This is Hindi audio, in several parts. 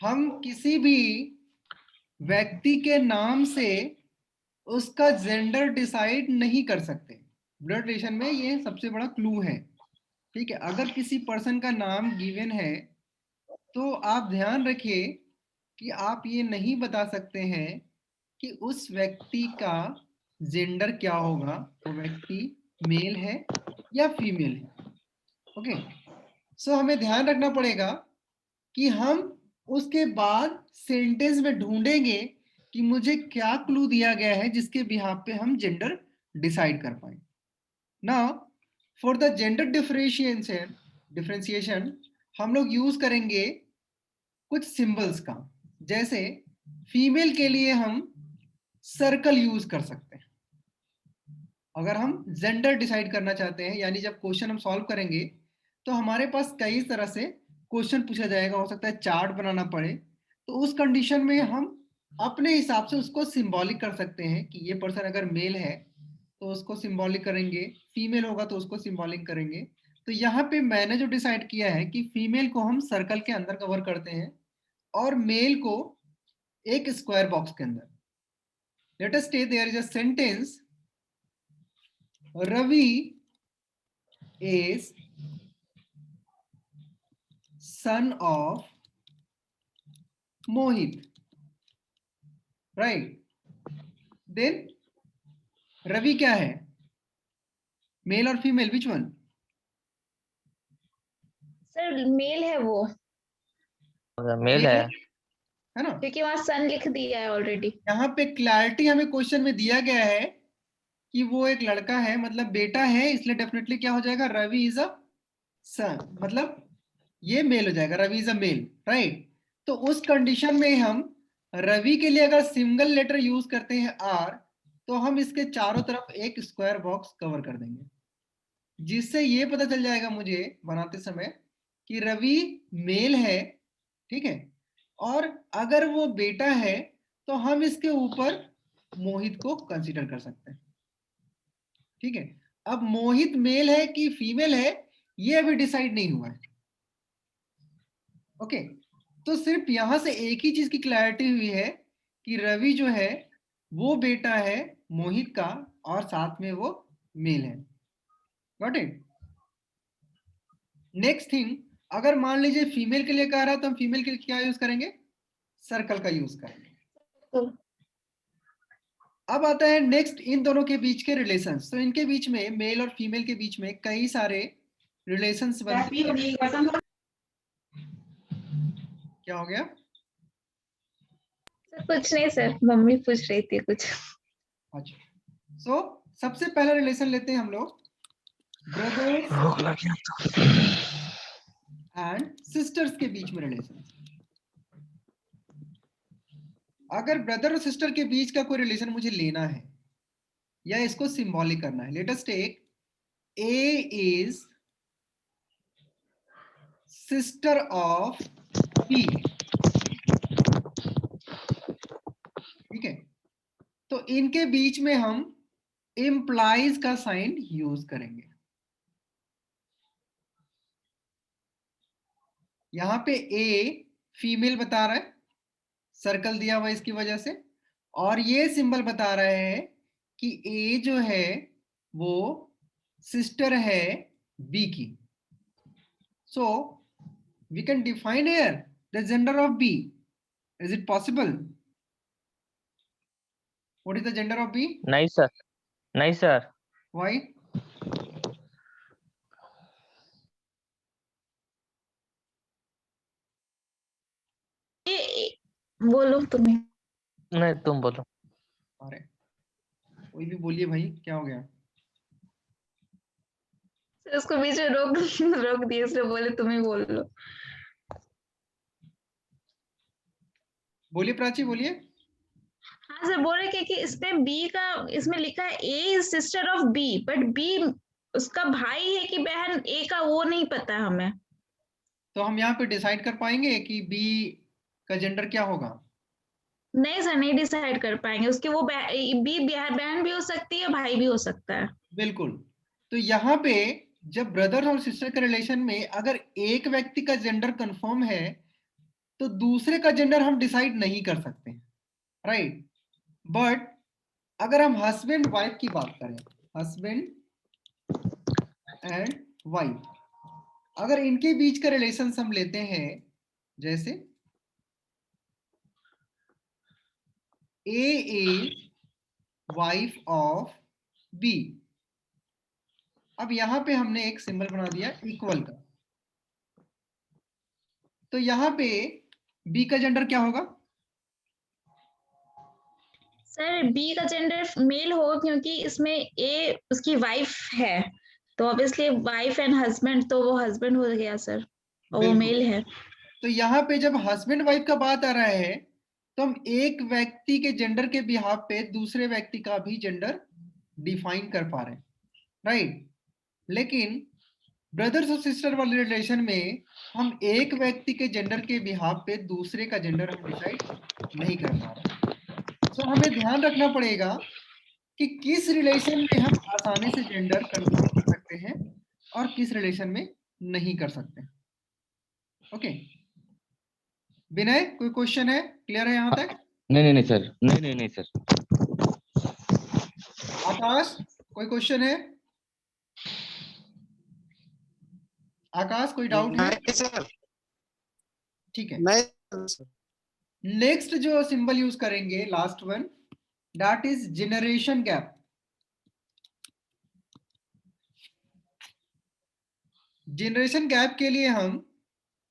हम किसी भी व्यक्ति के नाम से उसका जेंडर डिसाइड नहीं कर सकते। ब्लड रिलेशन में ये सबसे बड़ा क्लू है। ठीक है, अगर किसी पर्सन का नाम गिवन है तो आप ध्यान रखिए कि आप ये नहीं बता सकते हैं कि उस व्यक्ति का जेंडर क्या होगा, वो व्यक्ति मेल है या फीमेल है। ओके, सो हमें ध्यान रखना पड़ेगा कि हम उसके बाद सेंटेंस में ढूंढेंगे कि मुझे क्या क्लू दिया गया है जिसके बिहाफ पे हम जेंडर डिसाइड कर पाए। Now for the gender differentiation हम लोग यूज करेंगे कुछ सिंबल्स का। जैसे फीमेल के लिए हम सर्कल यूज कर सकते हैं अगर हम जेंडर डिसाइड करना चाहते हैं, यानी जब क्वेश्चन हम सॉल्व करेंगे तो हमारे पास कई तरह से क्वेश्चन पूछा जाएगा, हो सकता है चार्ट बनाना पड़े, तो उस कंडीशन में हम अपने हिसाब से उसको सिंबॉलिक कर सकते हैं कि ये पर्सन अगर मेल है तो उसको सिंबॉलिक करेंगे, फीमेल होगा तो उसको सिंबॉलिक करेंगे। तो यहाँ पे मैंने जो डिसाइड किया है कि फीमेल को हम सर्कल के अंदर कवर करते हैं और मेल को एक स्क्वायर बॉक्स के अंदर। Let us say there is a sentence, Ravi is son of Mohit, right? Then Ravi क्या है, मेल और female, which one? Sir male है वो, मेल है है ना? क्योंकि वहां सन लिख दिया है ऑलरेडी। यहाँ पे क्लैरिटी हमें क्वेश्चन में दिया गया है कि वो एक लड़का है, मतलब बेटा है, इसलिए डेफिनेटली क्या हो जाएगा, रवि इज अ सन, मतलब ये मेल हो जाएगा, Ravi is a male, right? तो उस कंडीशन में हम रवि के लिए अगर सिंगल लेटर यूज करते हैं आर, तो हम इसके चारों तरफ एक स्क्वायर बॉक्स कवर कर देंगे, जिससे ये पता चल जाएगा मुझे बनाते समय कि रवि मेल है। ठीक है, और अगर वो बेटा है तो हम इसके ऊपर मोहित को कंसीडर कर सकते हैं। ठीक है, अब मोहित मेल है कि फीमेल है ये अभी डिसाइड नहीं हुआ है। ओके, तो सिर्फ यहां से एक ही चीज की क्लैरिटी हुई है कि रवि जो है वो बेटा है मोहित का और साथ में वो मेल है। Got it? नेक्स्ट थिंग, अगर मान लीजिए फीमेल के लिए कह रहा है तो हम फीमेल के लिए क्या यूज करेंगे, सर्कल का यूज करेंगे। अब आता है नेक्स्ट, इन दोनों के बीच के रिलेशंस। तो इनके बीच में, मेल और फीमेल के बीच में कई सारे रिलेशंस बनते हैं। क्या हो गया? सर कुछ नहीं सर, मम्मी पूछ रही थी कुछ। अच्छा, सो सबसे पहला रिलेशन लेते हैं हम लोग, ब्रदर्स भूख लगी तो। एंड सिस्टर्स के बीच में रिलेशन। अगर ब्रदर और सिस्टर के बीच का कोई रिलेशन मुझे लेना है या इसको सिंबॉलिक करना है, let us take A is sister of B. ठीक है, तो इनके बीच में हम इम्प्लाइज का साइन यूज करेंगे। यहां पे ए फीमेल बता रहा है, सर्कल दिया हुआ इसकी वजह से, और ये सिंबल बता रहे हैं कि ए जो है वो सिस्टर है बी की। So we can define here the gender of B. Is it possible? What is the gender of B? नहीं सर, नहीं सर। व्हाई? बोलो तुम्हें। नहीं तुम बोलो। अरे कोई भी बोलिए भाई, क्या हो गया? सर उसको बीच में रोक रोक दिए, इसलिए बोले तुम ही बोल लो। बोलिए प्राची, बोलिए। हाँ सर, बोल रहे कि इसमें बी का, इसमें लिखा है A is sister of B, but B उसका भाई है कि बहन, ए का वो नहीं पता हमें। तो हम यहाँ पे डिसाइड कर पाएंगे कि बी का जेंडर क्या होगा? नहीं सर, नहीं डिसाइड कर पाएंगे। उसके वो बी बहन भी हो सकती है, भाई भी हो सकता है। बिल्कुल। तो यहाँ पे जब ब्रदर और सिस्टर के रिलेशन में अगर एक व्यक्ति का जेंडर कंफर्म है तो दूसरे का जेंडर हम डिसाइड नहीं कर सकते, राइट। बट अगर हम हस्बैंड वाइफ की बात करें, हस्बैंड एंड वाइफ, अगर इनके बीच का रिलेशन हम लेते हैं, जैसे ए इज वाइफ ऑफ बी, अब यहां पे हमने एक सिंबल बना दिया इक्वल का, तो यहां पे बी का जेंडर क्या होगा? सर बी का जेंडर मेल होगा क्योंकि इसमें ए उसकी वाइफ है, तो ऑब्वियसली वाइफ एंड हस्बैंड, तो वो हस्बैंड हो गया सर, और वो बिल्कुल। मेल है। तो यहाँ पे जब हस्बैंड वाइफ का बात आ रहा है, तो हम एक व्यक्ति के जेंडर के बिहाफ पे दूसरे व्यक्ति का भी जेंडर डिफाइन कर पा रहे हैं, राइट। लेकिन ब्रदर्स और सिस्टर वाले रिलेशन में हम एक व्यक्ति के जेंडर के बिहाफ पे दूसरे का जेंडर हम डिसाइड नहीं कर पा रहे। सो हमें ध्यान रखना पड़ेगा कि किस रिलेशन में हम आसानी से जेंडर कंट्रोल कर सकते हैं और किस रिलेशन में नहीं कर सकते। ओके विनय, कोई क्वेश्चन है? क्लियर है यहाँ तक? नहीं सर, नहीं सर। आकाश, कोई क्वेश्चन है? आकाश, कोई डाउट है? नहीं सर, ठीक है, नहीं सर। नेक्स्ट जो सिंबल यूज करेंगे, last one, that is generation gap. Generation gap के लिए हम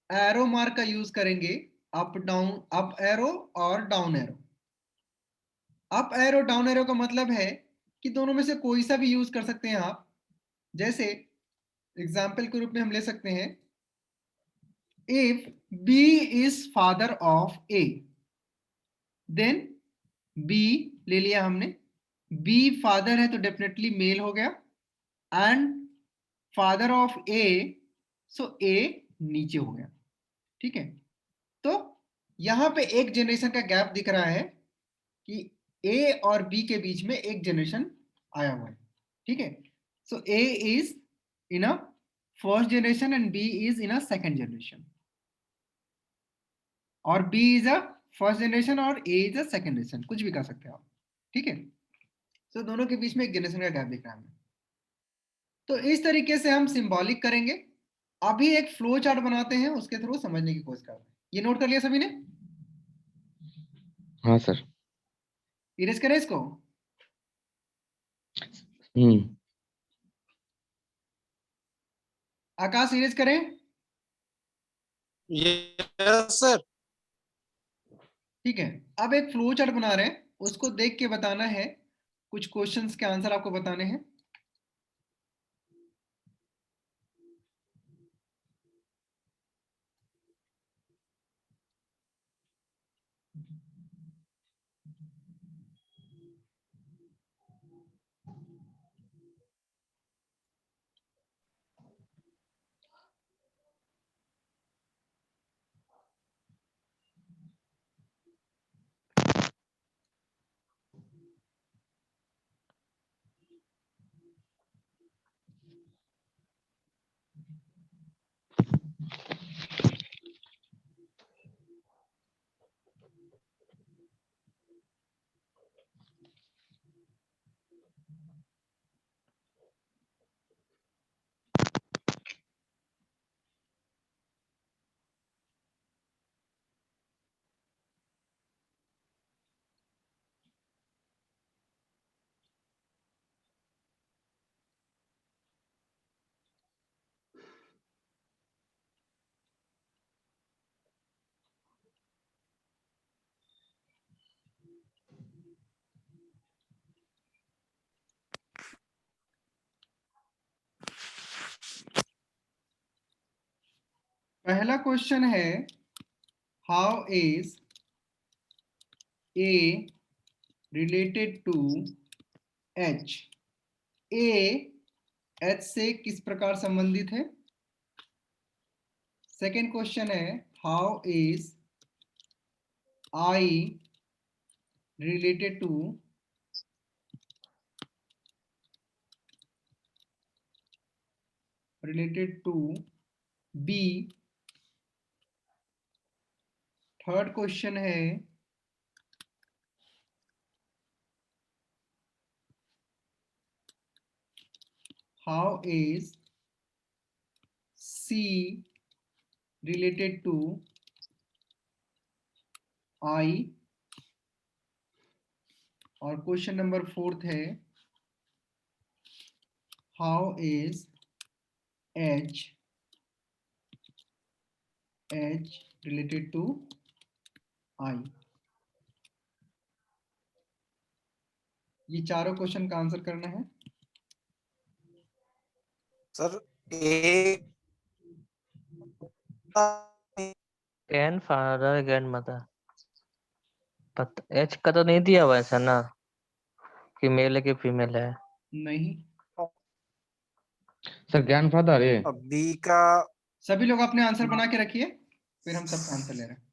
एरो मार्क का यूज करेंगे, अप डाउन, अप एरो और down arrow. Up arrow down arrow का मतलब है कि दोनों में से कोई सा भी यूज कर सकते हैं आप। जैसे एग्जाम्पल के रूप में हम ले सकते हैं, if B is father of A, then B ले लिया हमने, बी फादर है तो डेफिनेटली मेल हो गया, एंड फादर ऑफ ए, सो ए नीचे हो गया, ठीक है। तो यहां पे एक जनरेशन का गैप दिख रहा है कि ए और बी के बीच में एक जनरेशन आया हुआ है, ठीक है। So A is in a first generation and B is in a second generation, और B is a first generation और A is a second generation, कुछ भी कर सकते हो आप, ठीक है। सो दोनों के बीच में एक जनरेशन का गैप दिख रहा है हमें। तो इस तरीके से हम सिंबॉलिक करेंगे। अभी एक फ्लो चार्ट बनाते हैं, उसके थ्रू समझने की कोशिश करते हैं। ये नोट कर लिया सभी ने? हाँ सर। इरेज करें इसको? आकाश, इरेज करें? Yes sir. ठीक है, अब एक फ्लो चार्ट बना रहे हैं, उसको देख के बताना है, कुछ क्वेश्चंस के आंसर आपको बताने हैं। पहला क्वेश्चन है, how is A related to H? A H से किस प्रकार संबंधित है? सेकेंड क्वेश्चन है, how is I related to B? Third question है how is C related to I, और क्वेश्चन नंबर 4 है how is H related to I। ये चारों क्वेश्चन का आंसर करना है। सर एक ग्रैंडफादर ग्रैंडमदर, एच का तो नहीं दिया हुआ ऐसा ना कि मेल है कि फीमेल है। नहीं, सर ग्रैंडफादर ये बी का सभी लोग अपने आंसर बना के रखिए, फिर हम सबका आंसर ले रहे हैं।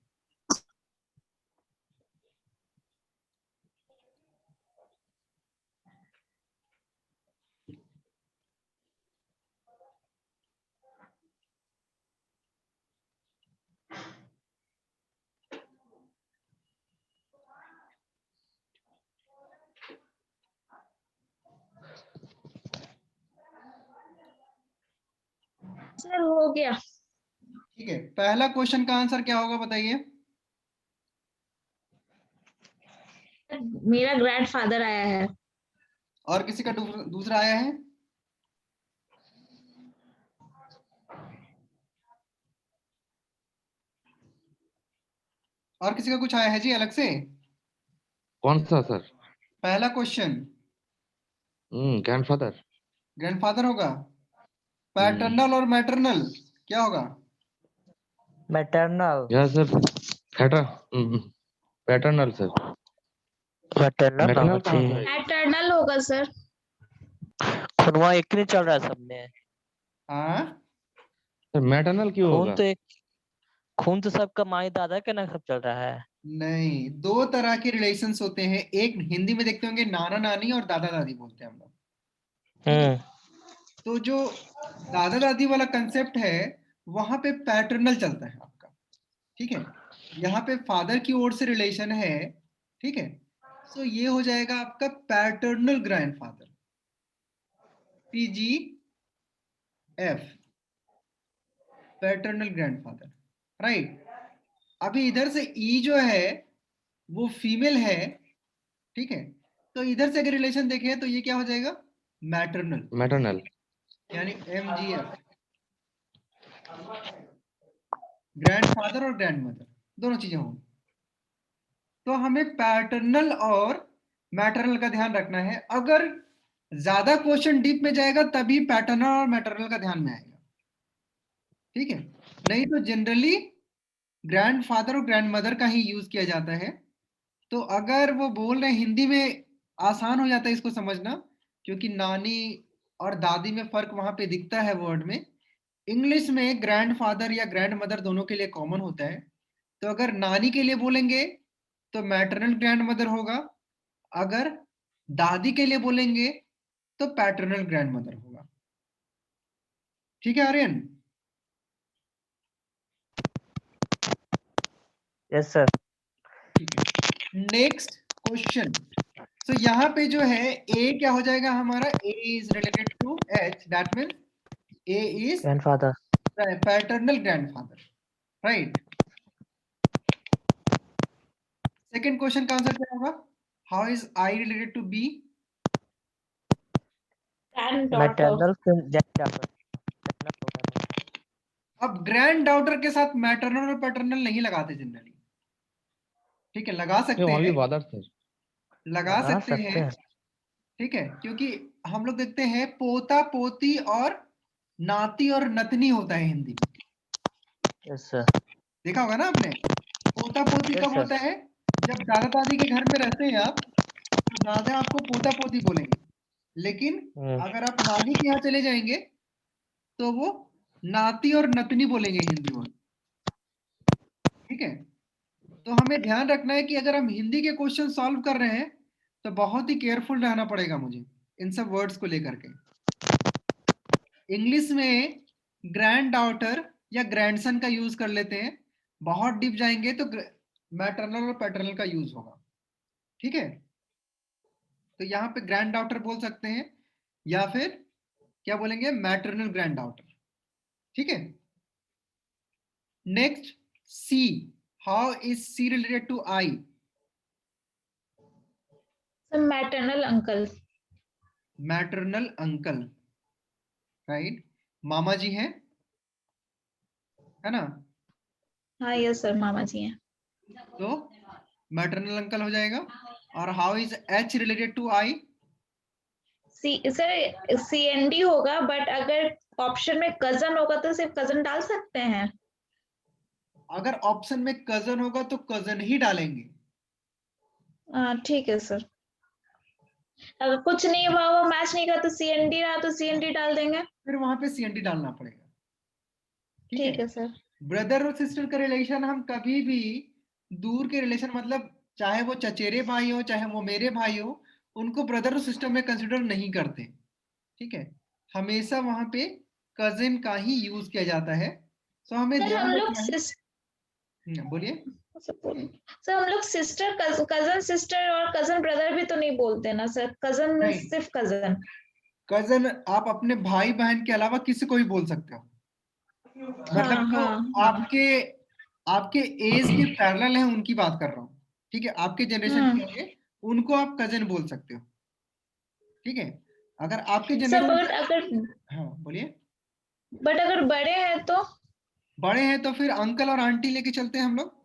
सर हो गया। ठीक है, पहला क्वेश्चन का आंसर क्या होगा बताइए। मेरा ग्रैंडफादर आया है। और किसी का दूसरा आया है? और किसी का कुछ आया है जी अलग से? कौन सा सर? पहला क्वेश्चन ग्रैंडफादर। ग्रैंडफादर होगा। पैटर्नल और मैटरनल क्या होगा? Maternal. Yes sir, paternal sir. Maternal maternal कहाँ से है? पैटर्नल होगा सर। खूनवा एक ही नहीं चल रहा है सब में। हाँ, सर मैटरनल क्यों खून होगा? तो एक, खून तो सबका माई दादा के ना सब चल रहा है। नहीं, दो तरह के रिलेशंस होते हैं। एक हिंदी में देखते होंगे नाना नानी और दादा दादी बोलते हैं हम लोग, ठीक है? तो जो दादा दादी वाला कंसेप्ट है वहां पे पैटर्नल चलता है आपका, ठीक है? यहाँ पे फादर की ओर से रिलेशन है, ठीक है? सो ये हो जाएगा आपका paternal grandfather, PGF, paternal grandfather, right? अभी इधर से ई जो है वो फीमेल है, ठीक है? तो इधर से अगर रिलेशन देखें तो ये क्या हो जाएगा? Maternal, maternal. यानी MGF, ग्रैंडफादर और ग्रैंडमदर दोनों चीजें होंगी। तो हमें पैटर्नल और मैटरनल का ध्यान रखना है। अगर ज्यादा क्वेश्चन डीप में जाएगा तभी पैटर्नल और मैटरनल का ध्यान में आएगा, ठीक है? नहीं तो जनरली ग्रैंडफादर और ग्रैंडमदर का ही यूज किया जाता है। तो अगर वो बोल रहे हैं हिंदी में आसान हो जाता है इसको समझना, क्योंकि नानी और दादी में फर्क वहां पे दिखता है वर्ड में। इंग्लिश में ग्रैंडफादर या ग्रैंडमदर दोनों के लिए कॉमन होता है। तो अगर नानी के लिए बोलेंगे तो मैटरनल ग्रैंडमदर होगा, अगर दादी के लिए बोलेंगे तो पैटर्नल ग्रैंडमदर होगा। ठीक है Aryan? Yes sir. Next question. तो यहाँ पे जो है ए क्या हो जाएगा हमारा? A is related to H, that means A is grandfather. Paternal grandfather, right? Second question का आंसर क्या होगा? How is I related to B? Maternal अब ग्रैंड डॉटर के साथ मैटरनल और पैटर्नल नहीं लगाते जनरली, ठीक है? लगा सकते ओनली हैं, फादर सर। लगा सकते हैं, ठीक है? क्योंकि हम लोग देखते हैं पोता पोती और नाती और नतनी होता है हिंदी में, यस सर। देखा होगा ना आपने? पोता पोती Yes, कब sir. होता है? जब दादा दादी के घर में रहते हैं आप, तो दादा आपको पोता पोती बोलेंगे। लेकिन अगर आप नानी के यहाँ चले जाएंगे तो वो नाती और नतनी बोलेंगे हिंदी में, ठीक है? तो हमें ध्यान रखना है कि अगर हम हिंदी के क्वेश्चन सॉल्व कर रहे हैं तो बहुत ही केयरफुल रहना पड़ेगा मुझे इन सब वर्ड्स को लेकर के। इंग्लिश में ग्रैंड डॉटर या ग्रैंडसन का यूज कर लेते हैं, बहुत डीप जाएंगे तो मैटरनल और पैटर्नल का यूज होगा। ठीक है, तो यहाँ पे ग्रैंड डॉटर बोल सकते हैं या फिर क्या बोलेंगे, मैटरनल ग्रैंड डॉटर। ठीक है, next C, how is C related to I? Sir maternal uncle. Maternal uncle, right, मामा जी हैं, है ना, हाँ यस सर, मामा जी हैं। तो मैटरनल अंकल हो जाएगा। और how is H related to I? C sir CND होगा, बट अगर ऑप्शन में कजन होगा तो सिर्फ कजन डाल सकते हैं। अगर ऑप्शन में कजन होगा तो कजन ही डालेंगे। ठीक है सर। अगर कुछ नहीं हुआ, वो मैच नहीं करा तो CND रहा तो CND डाल देंगे। फिर वहां पे सीएनटी डालना पड़ेगा। ठीक है, ठीक है सर। ब्रदर और सिस्टर का रिलेशन हम कभी भी दूर के रिलेशन, मतलब चाहे वो चचेरे भाई हो चाहे वो मेरे भाई हो, उनको ब्रदर और सिस्टर में कंसिडर नहीं करते। ठीक है, हमेशा वहां पे कजिन का ही यूज किया जाता है। सो हमें सर हम ध्यान लोग रखना है। बोलिए। सर हम लोग सिस्टर कजन सिस्टर और कजन ब्रदर भी तो नहीं बोलते ना सर, कजन में नहीं, सिर्फ कजन। कजन आप अपने भाई बहन के अलावा किसी को भी बोल सकते हो, हाँ मतलब जो हाँ हाँ। आपके आपके एज के पैरेलल है उनकी बात कर रहा हूँ। ठीक है, आपके जनरेशन के हम्म। होंगे, उनको आप कजन बोल सकते हो। ठीक है, अगर आपके सर जनरेशन बट के, अगर हाँ बोलिए, बड़े हैं तो। बड़े हैं तो फिर अंकल और आंटी लेके चलते हैं हम लोग।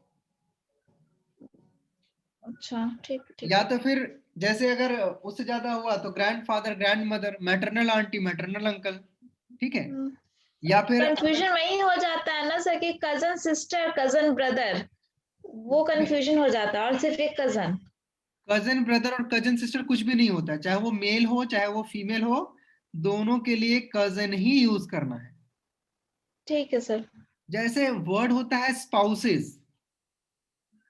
अच्छा ठीक ठीक। या तो फिर जैसे अगर उससे ज्यादा हुआ तो grand father grand mother, maternal aunty maternal uncle. ठीक है, या फिर कंफ्यूजन वही हो जाता है ना सर कि कजन सिस्टर कजन ब्रदर, वो कंफ्यूजन हो जाता है, और सिर्फ एक कजन। कजन ब्रदर और कजन सिस्टर कुछ भी नहीं होता, चाहे वो मेल हो चाहे वो फीमेल हो, दोनों के लिए कजन ही यूज करना है। ठीक है सर। जैसे वर्ड होता है स्पाउसेस,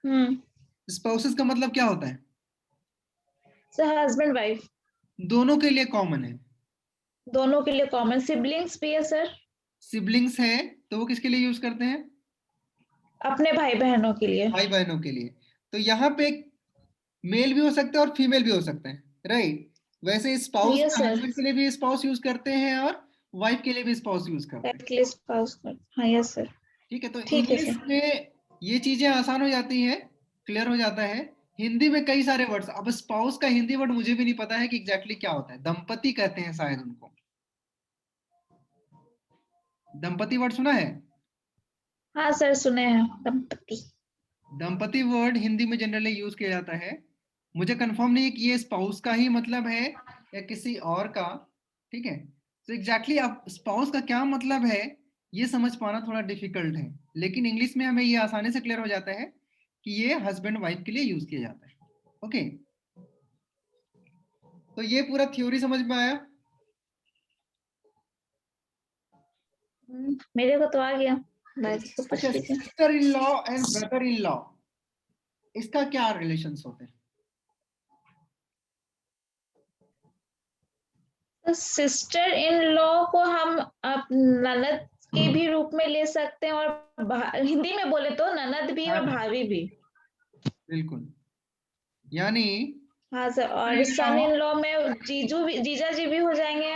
हम्म। स्पाउसेस का मतलब क्या होता है? सर हस्बैंड वाइफ दोनों के लिए कॉमन है। दोनों के लिए कॉमन। सिबलिंग्स भी है सर, सिबलिंग्स है तो वो किसके लिए यूज करते हैं? अपने भाई बहनों के लिए। भाई बहनों के लिए। तो यहाँ पे मेल भी हो सकता है और फीमेल भी हो सकता है, राइट। वैसे स्पाउस यस में सर। हस्बैंड के लिए भी स्पाउस यूज करते हैं और वाइफ के लिए भी स्पाउस यूज करते हैं। एटलीस्ट पास कर, हाँ यस सर। ठीक है, तो ठीक है इंग्लिश सर। में ये चीजें आसान हो जाती है, क्लियर हो जाता है। हिंदी में कई सारे वर्ड्स, अब स्पाउस का हिंदी वर्ड मुझे भी नहीं पता है कि एग्जैक्टली क्या होता है, दंपति कहते हैं शायद उनको। दंपति वर्ड सुना है? हाँ सर सुने हैं दंपति। दंपति वर्ड हिंदी में जनरली यूज किया जाता है। मुझे कंफर्म नहीं है कि ये स्पाउस का ही मतलब है या किसी और का। ठीक है, तो एग्जैक्टली अब स्पाउस का क्या मतलब है ये समझ पाना थोड़ा डिफिकल्ट है, लेकिन इंग्लिश में हमें ये आसानी से क्लियर हो जाता है कि ये हस्बैंड वाइफ के लिए यूज किया जाता है। ओके, तो ये पूरा थ्योरी समझ में आया? मेरे को तो आ गया, बाकी को अच्छा, पूछ लीजिए। Sister in law and brother in law, इसका क्या रिलेशंस होते हैं? तो सिस्टर इन लॉ को हम ननद के भी रूप में ले सकते हैं, और हिंदी में बोले तो ननद भी हाँ और हाँ, भाभी भी। बिल्कुल, यानी हाँ सर, सिस्टर और in law, sun in law में जीजा जी भी हो जाएंगे।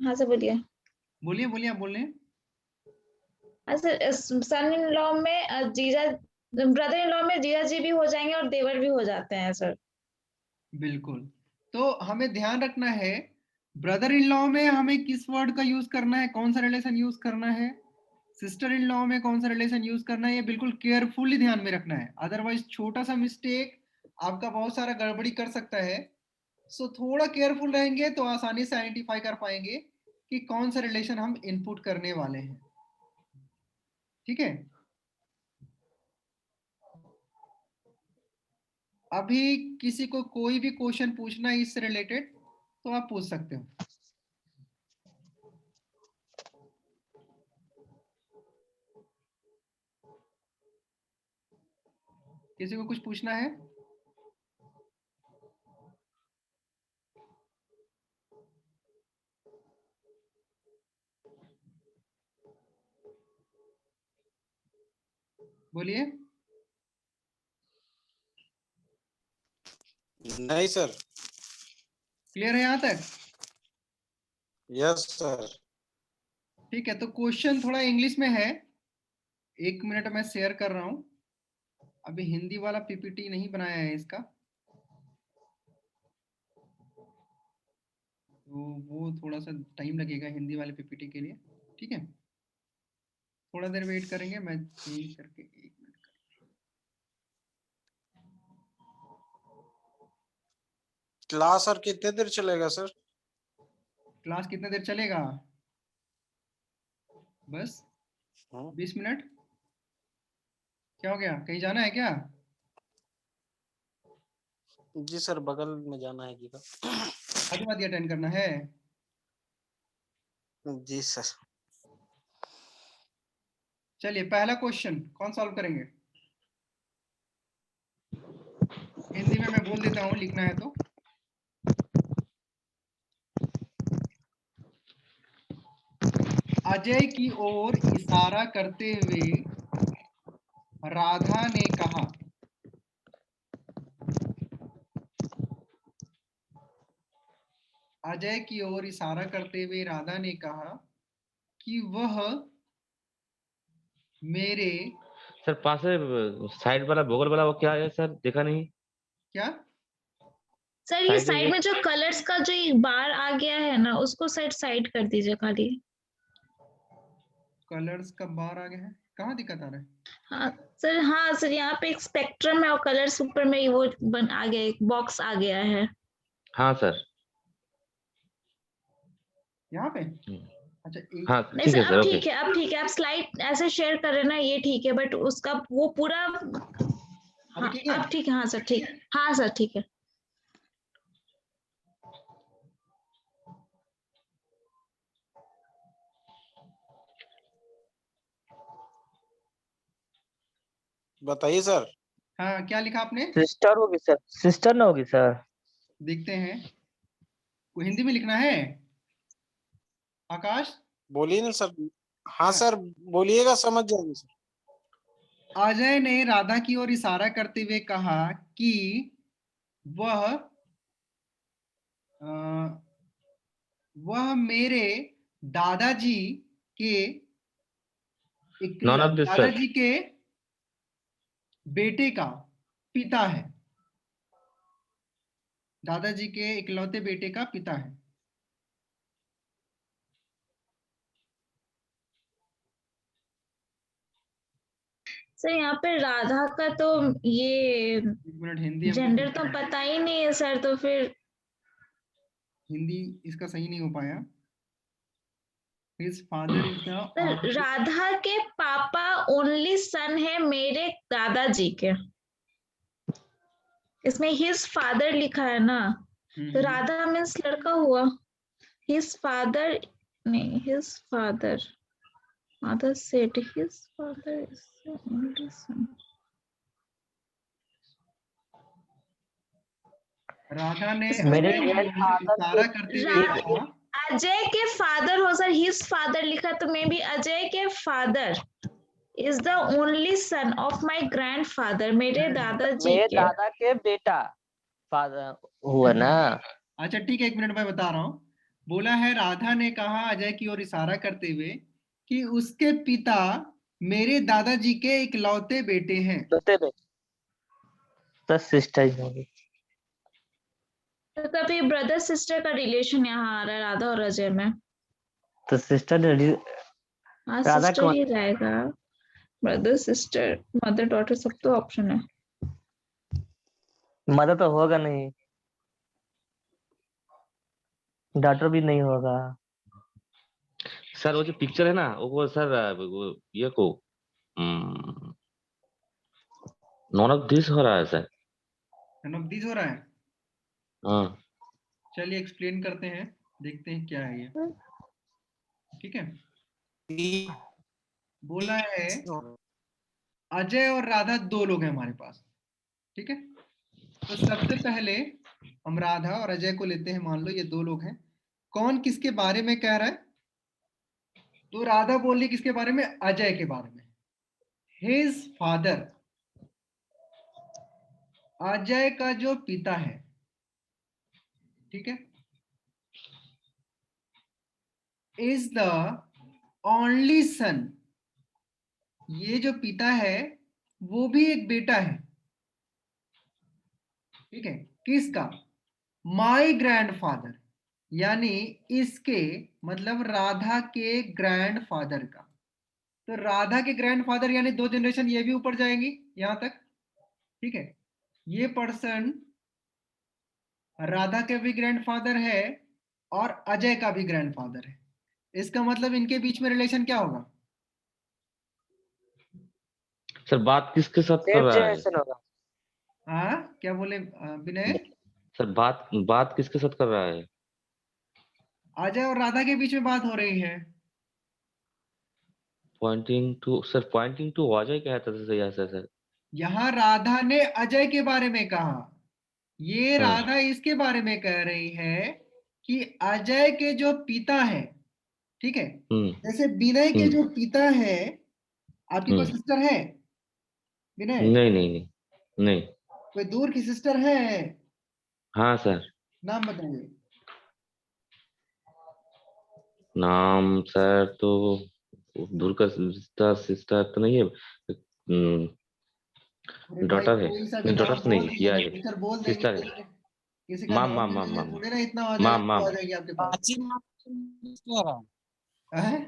हाँ सर बोलिए। बोलिए बोलिए, आप बोल रहे हैं। हाँ सर, सन इन लॉ में जीजा, ब्रदर इन लॉ में जीजा जी भी हो जाएंगे और देवर भी हो जाते हैं सर। बिल्कुल, तो हमें ध्यान रखना है ब्रदर इन लॉ में हमें किस वर्ड का यूज करना है, कौन सा रिलेशन यूज करना है, सिस्टर इन लॉ में कौन सा रिलेशन यूज करना है, ये बिल्कुल केयरफुली ध्यान में रखना है, अदरवाइज छोटा सा मिस्टेक आपका बहुत सारा गड़बड़ी कर सकता है। सो थोड़ा केयरफुल रहेंगे तो आसानी से आइडेंटिफाई कर पाएंगे कि कौन सा रिलेशन हम इनपुट करने वाले हैं। ठीक है, अभी किसी को कोई भी क्वेश्चन पूछना है इससे रिलेटेड तो आप पूछ सकते हो। किसी को कुछ पूछना है? बोलिए। नहीं सर। क्लियर है यहाँ तक? Yes sir. ठीक है, तो क्वेश्चन थोड़ा इंग्लिश में है, 1 मिनट में शेयर कर रहा हूँ। अभी हिंदी वाला पीपीटी नहीं बनाया है इसका, तो वो थोड़ा सा टाइम लगेगा हिंदी वाले पीपीटी के लिए। ठीक है, थोड़ा देर वेट करेंगे, मैं चेंज करके 1 मिनट का। क्लास सर कितने देर चलेगा सर? क्लास कितने देर चलेगा? बस हाँ। 20 मिनट। क्या हो गया, कहीं जाना है क्या? जी सर, बगल में जाना है जी का। आदिवादी अटेंड करना है? जी सर। चलिए, पहला क्वेश्चन कौन सॉल्व करेंगे? हिंदी में मैं बोल देता हूँ, लिखना है तो। अजय की ओर इशारा करते हुए राधा ने कहा। अजय की ओर इशारा करते हुए राधा ने कहा कि वह मेरे सर पास साइड वाला बगल वाला वो क्या है सर, देखा नहीं। क्या? सर ये साइड साइड में जो कलर्स का जो एक बार आ गया है ना, उसको साइड साइड कर दीजिए खाली। कलर्स का बार आ गया है, कहाँ दिक्कत आ रहा है? हाँ सर, यहाँ पे एक स्पेक्ट्रम है और कलर्स ऊपर में वो आ गया, एक बॉक्स आ गया है। हाँ सर। यहाँ पे? अच्छा, एक हाँ नहीं ठीक सर, है सर, अब ओके। ठीक है, अब ठीक है, आप स्लाइड ऐसे शेयर कर रहे हैं ना, ये ठीक है, बट उसका वो पूरा। अभी हाँ ठीक है? अब ठीक है, हाँ सर ठीक, हाँ सर ठीक है। बताइए सर। हाँ, क्या लिखा आपने? सिस्टर होगी सर, सिस्टर ना होगी सर। देखते हैं, को हिंदी में लिखना है। आकाश, बोलिए ना सर। हाँ हाँ। सर, बोलिएगा, समझ जाएंगे सर। अजय ने राधा की ओर इशारा करते हुए कहा कि अ, वह मेरे दादाजी के नॉन ऑफ दिस सर। दादाजी के बेटे का पिता है। दादाजी के इकलौते बेटे का पिता है। सर यहाँ पे राधा का तो ये 1 मिनट, हिंदी हमको जेंडर तो सीखना है। पता ही नहीं है सर, तो फिर हिंदी इसका सही नहीं हो पाया। His father is the sir Radha के पापा ओनली सन है मेरे दादाजी के, इसमें हिज फादर लिखा है ना, तो राधा मीन्स लड़का हुआ। हिज फादर नहीं, his father, mother said his father is the only son. Radha ने मेरे अजय की ओर ग्रैंडफादर इशारा करते हुए के कहा। अजय के फादर हो सर, हिज फादर लिखा, तो मे बी अजय के father is the only son of my grandfather, मेरे दादाजी मेरे के। दादा के बेटा फादर हुआ ना। अच्छा ठीक है, 1 मिनट मैं बता रहा हूँ। बोला है, राधा ने कहा अजय की ओर इशारा करते हुए कि उसके पिता मेरे दादाजी के इकलौते बेटे हैं। दोते बेटे तो सिस्टर ही होगी। तो तभी ब्रदर सिस्टर का रिलेशन यहाँ आ रहा है राधा और अजय में। तो सिस्टर हाँ राधा सिस्टर कौन? ही रहेगा, ब्रदर सिस्टर मदर डॉटर सब तो ऑप्शन है। मदर तो होगा नहीं, डॉटर भी नहीं होगा। सर वो जो पिक्चर है ना वो सर वो ये को नॉन ऑफ दिस हो रहा है सर। नवदीज हो रहा है। हाँ चलिए एक्सप्लेन करते हैं, देखते हैं क्या है ये। ठीक है, बोला है अजय और राधा 2 लोग हैं हमारे पास। ठीक है, तो सबसे पहले हम राधा और अजय को लेते हैं, मान लो ये 2 लोग हैं। कौन किसके बारे में कह रहा है? तो राधा बोल रही किसके बारे में? अजय के बारे में। हिज फादर, अजय का जो पिता है, ठीक है, इज द ओनली सन, ये जो पिता है वो भी एक बेटा है, ठीक है, किसका? माई ग्रैंडफादर, यानी इसके मतलब राधा के ग्रैंडफादर का। तो राधा के ग्रैंडफादर यानी 2 जनरेशन ये भी ऊपर जाएंगी यहां तक, ठीक है। ये पर्सन राधा के भी ग्रैंडफादर है और अजय का भी ग्रैंडफादर है। इसका मतलब इनके बीच में रिलेशन क्या होगा? सर बात किसके साथ कर सेम रहा है? जनरेशन होगा। हाँ, क्या बोले विनय? सर बात किसके साथ कर रहा है? अजय और राधा के बीच में बात हो रही है। पॉइंटिंग टू अजय कहता था ऐसा सर। यहाँ राधा ने अजय के बारे में कहा, ये हाँ। राधा इसके बारे में कह रही है कि अजय के जो पिता है, ठीक है, जैसे विनय के जो पिता है, आपकी कोई सिस्टर है विनय? नहीं। कोई दूर की सिस्टर है? हाँ सर। नाम बताइए। नाम सर तो दूर का सिस्टर तो नहीं है। अरे भाई, डॉटर है। कोई सा भी नहीं, नाम डॉटर बोल नहीं, दीजिए, किया है। सिस्टर बोल देंगे, सिस्टर है। किसी का माम नाम माम ले माम लेंगे, माम थोड़े ना इतना आ जाएगा, माम आ जाएगी आपके पास। प्राची नाम सिस्टर है। हैं?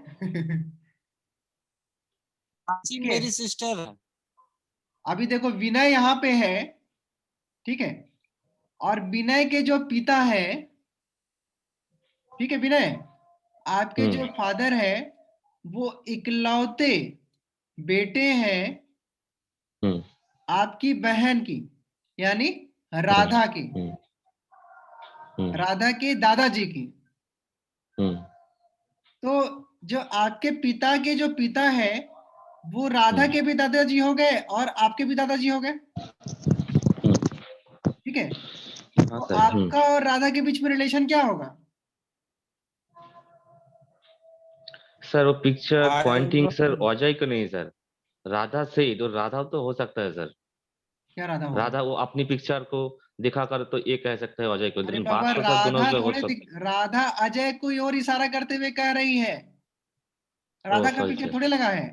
प्राची ठीक है, मेरी सिस्टर है। अभी देखो विनय यहाँ पे है, ठीक है, और विनय के जो पिता है, ठीक है विनय, आपके जो फादर है वो इकलौते बेटे हैं आपकी बहन की, यानी राधा की, राधा के दादाजी की। तो जो आपके पिता के जो पिता है वो राधा के भी दादाजी हो गए और आपके भी दादाजी हो गए, ठीक है। हाँ तो सर। आपका और राधा के बीच में रिलेशन क्या होगा? सर वो picture I pointing sir don't- Ajay को नहीं सर, राधा से ही। तो राधा तो हो सकता है सर। क्या राधा होगा? राधा वो अपनी पिक्चर को दिखाकर तो ये कह सकता है अजय को, अरे लेकिन बाबा, बात तो सर दोनों राधा का हो थोड़े सकता। राधा अजय कोई और इशारा करते हुए कह रही है, ओ राधा का सॉरी पीछे सर। थोड़े लगा है।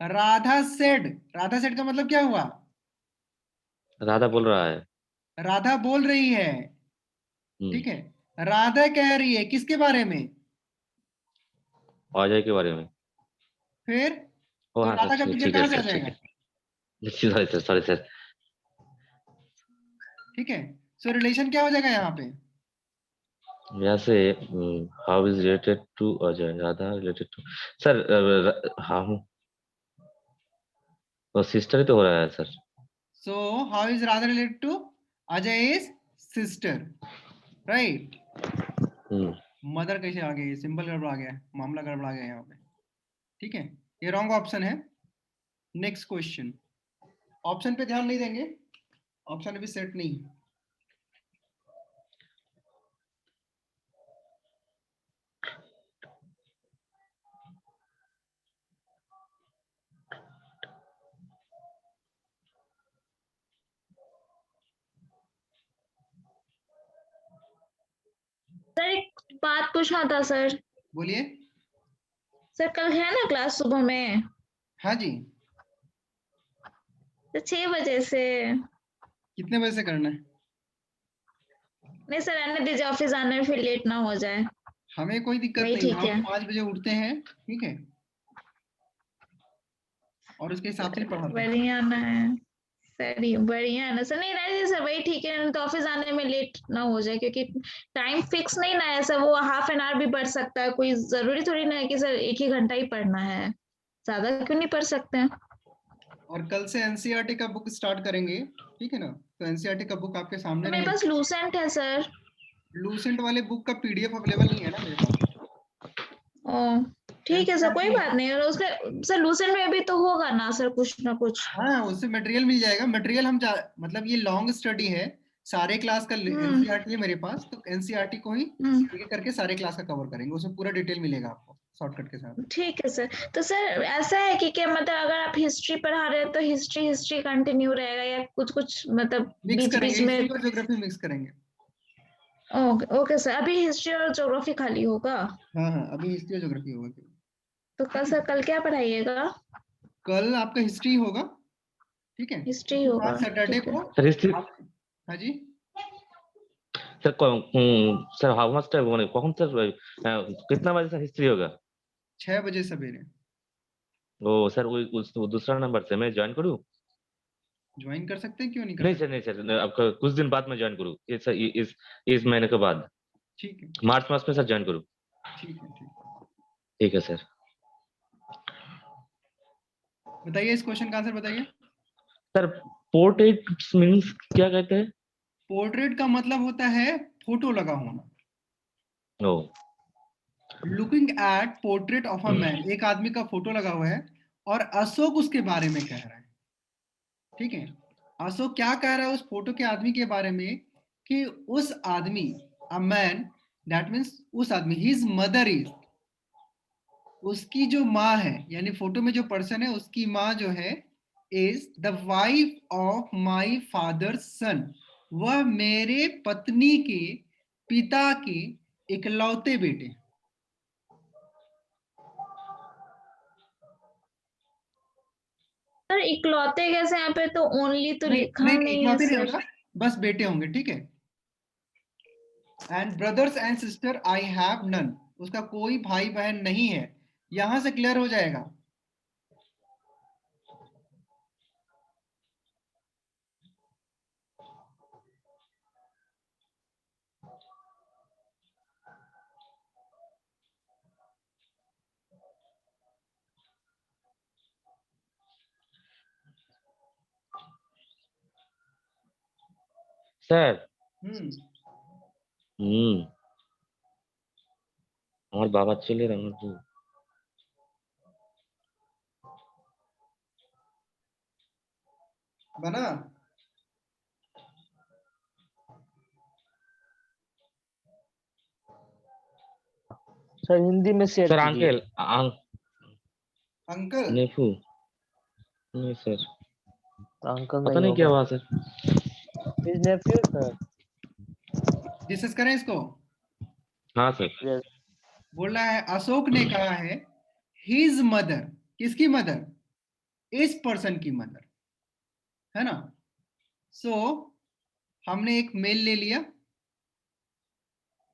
राधा सेड, राधा सेड का मतलब क्या हुआ? राधा बोल रहा है। राधा बोल रही है, ठीक है। राधा कह रही है किसके बारे में? अजय के बारे में। फिर ओ तो हाँ राधा का सर, पिक्चर ठीक है कहाँ से आ सर, ठीक जाएगा? है। Sorry sir, sorry sir. ठीक है, सो रिलेशन क्या हो जाएगा यहाँ पे? वैसे how is related to Ajay, Radha related to sir, हाँ वो सिस्टर ही तो हो रहा है sir. So how is Radha related to Ajay? Is sister, right. Mother कैसे आ गई? सिंबल गड़बड़ा गया, मामला गड़बड़ा गया यहाँ पे, ठीक है। ये रॉन्ग ऑप्शन है। नेक्स्ट क्वेश्चन, ऑप्शन पे ध्यान नहीं देंगे, ऑप्शन अभी सेट नहीं है। सर एक बात पूछना था सर। बोलिए। सर कल है ना क्लास सुबह में? हाँ जी। तो 6 बजे से। कितने बजे से करना है? नहीं सर, रहने दीजिए, ऑफिस आने में फिर लेट ना हो जाए। हमें कोई दिक्कत वही नहीं, ठीक हम है। 5 बजे उठते हैं, ठीक है, और उसके हिसाब से ही पढ़ाते हैं। बढ़िया ना है सर, बढ़िया है ना सर। नहीं रहने दीजिए सर, वही ठीक है, नहीं तो ऑफिस आने में लेट ना हो जाए, क्योंकि टाइम फिक्स नहीं ना है सर, वो हाफ एन आवर भी पढ़ सकता है, कोई जरूरी थोड़ी ना है कि सर 1 ही घंटा ही पढ़ना है, ज्यादा क्यों नहीं पढ़ सकते हैं। और कल से एनसीईआरटी का बुक स्टार्ट करेंगे, ठीक है ना। तो एनसीईआरटी का बुक आपके सामने तो मेरे पास रहेगा। लूसेंट है सर। लूसेंट वाले बुक का पीडीएफ अवेलेबल नहीं है ना मेरे पास। ओ ठीक है सर, कोई NCERT बात नहीं। और उसके सर लूसेंट में भी तो होगा ना सर कुछ ना कुछ। हाँ, उससे मटेरियल मिल जाएगा। मटेरियल मतलब ये लॉन्ग स्टडी है, सारे क्लास का हम्म एनसीईआरटी है मेरे पास, तो एनसीईआरटी को ही हम्म एक एक करके सारे क्लास का कवर करेंगे, उसमें पूरा डिटेल मिलेगा आपको। शॉर्टकट के साथ। ठीक है सर। तो सर ऐसा है कि क्या मतलब अगर आप हिस्ट्री पढ़ा रहे हैं तो हिस्ट्री कंटिन्यू रहेगा या कुछ मतलब मिक्स बीच करेंगे, बीच में? हिस्ट्री और ज्योग्राफी मिक्स करेंगे। ओके सर, अभी हिस्ट्री और ज्योग्राफी खाली होगा? हाँ हाँ, अभी हिस्ट्री और ज्योग्राफी होगा केवल। तो कल सर, कल क्या पढ़ाइएगा? कल आपका हिस्ट्री होगा, ठीक है। हिस्ट्री उसके होगा, बाद सैटरडे ठीक है। को सर हिस्ट्री हाँ जी, sir sir how much time মানে কখন স্যার कितना बजे सर हिस्ट्री होगा? 6 बजे सवेरे। ओ सर वो दूसरा नंबर से मैं ज्वाइन करूँ? ज्वाइन कर सकते हैं, क्यों नहीं कर नहीं सकते? सर, नहीं सर, आपका कुछ दिन बाद मैं ज्वाइन करूँ इस महीने के बाद, ठीक है, मार्च मास में सर ज्वाइन करूँ? ठीक है, ठीक है। ठीक है सर। बताइए, इस क्वेश्चन का आंसर बताइए। सर पोर्ट्रेट मीन्स क्या कहते हैं? पोर्ट्रेट का मतलब होता है फोटो लगा होना। Oh looking at portrait of a man, एक आदमी का फोटो लगा हुआ है और अशोक उसके बारे में कह रहा है, ठीक है। अशोक क्या कह रहा है उस फोटो के आदमी के बारे में कि उस आदमी, अ मैन, दैट मीन्स उस आदमी, हिज मदर इज, उसकी जो माँ है, यानी फोटो में जो पर्सन है उसकी माँ जो है, is the wife of my father son, वह मेरे पत्नी के पिता के इकलौते बेटे। सर इकलौते कैसे? यहाँ पे तो ओनली तो नहीं लिखा नहीं, नहीं है इकलौते नहीं सर। होगा, बस बेटे होंगे, ठीक है। And brothers and sister I have none, उसका कोई भाई बहन नहीं है। यहां से क्लियर हो जाएगा। सर हम्म, আমার বাবার ছেলের আমার তো बना। सर हिंदी में शेयर सर कीजिए। अंकल अंकल, नेफू नहीं सर, तो अंकल पता नहीं नहीं क्या होगा। हुआ sir. His Neiphiu sir. Discuss करें इसको। हाँ सर। यस। बोल रहा है, अशोक ने कहा है हिज मदर, किसकी मदर? इस पर्सन की मदर, है ना। सो हमने एक मेल ले लिया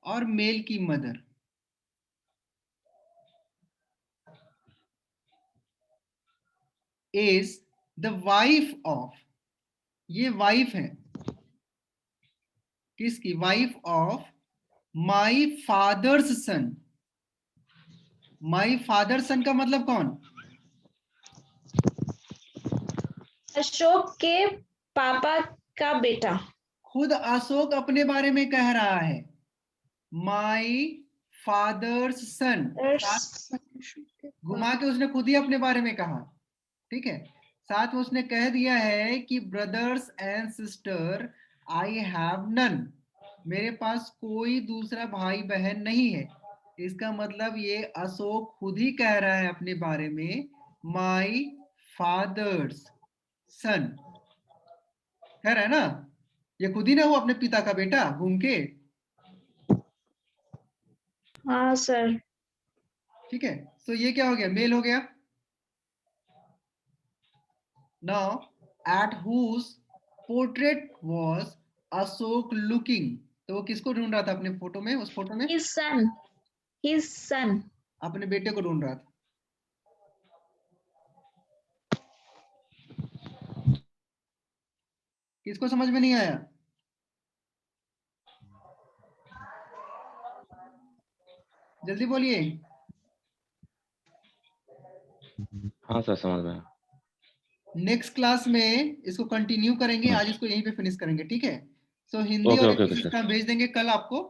और मेल की mother is the wife of, ये वाइफ है किसकी? Wife of my father's son. My father son का मतलब कौन? अशोक के पापा का बेटा। खुद अशोक अपने बारे में कह रहा है, माई फादर्स सन, घुमा के उसने खुद ही अपने बारे में कहा, ठीक है। साथ में उसने कह दिया है कि brothers and sister I have none, मेरे पास कोई दूसरा भाई बहन नहीं है। इसका मतलब ये अशोक खुद ही कह रहा है अपने बारे में, माई फादर्स सन, कह रहा है ना। ये खुद ही ना, वो अपने पिता का बेटा घूम के, हाँ सर। ठीक है। तो ये क्या हो गया? मेल हो गया। Now at whose portrait was Ashok looking, तो वो किसको ढूंढ रहा था अपने फोटो में? उस फोटो में हिज सन, हिज सन। अपने बेटे को ढूंढ रहा था। किसको समझ में नहीं आया? जल्दी बोलिए। हाँ सर समझ में आया। नेक्स्ट क्लास में इसको कंटिन्यू करेंगे, आज इसको यहीं पे फिनिश करेंगे, ठीक है। सो हिंदी ओके और ओके इंग्लिश ओके सर। का भेज देंगे कल आपको।